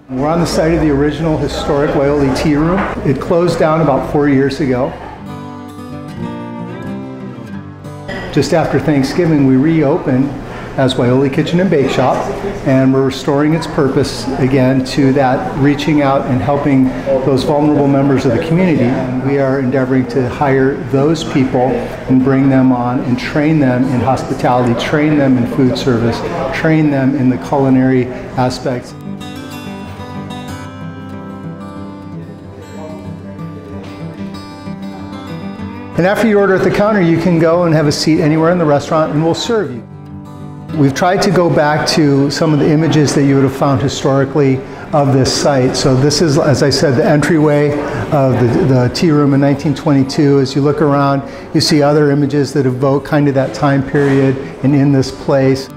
We're on the site of the original historic Waiole Tea Room. It closed down about 4 years ago. Just after Thanksgiving, we reopened as Waiole Kitchen and Bake Shop, and we're restoring its purpose again to that reaching out and helping those vulnerable members of the community. And we are endeavoring to hire those people and bring them on and train them in hospitality, train them in food service, train them in the culinary aspects. And after you order at the counter, you can go and have a seat anywhere in the restaurant and we'll serve you. We've tried to go back to some of the images that you would have found historically of this site. So this is, as I said, the entryway of the tea room in 1922. As you look around, you see other images that evoke kind of that time period and in this place.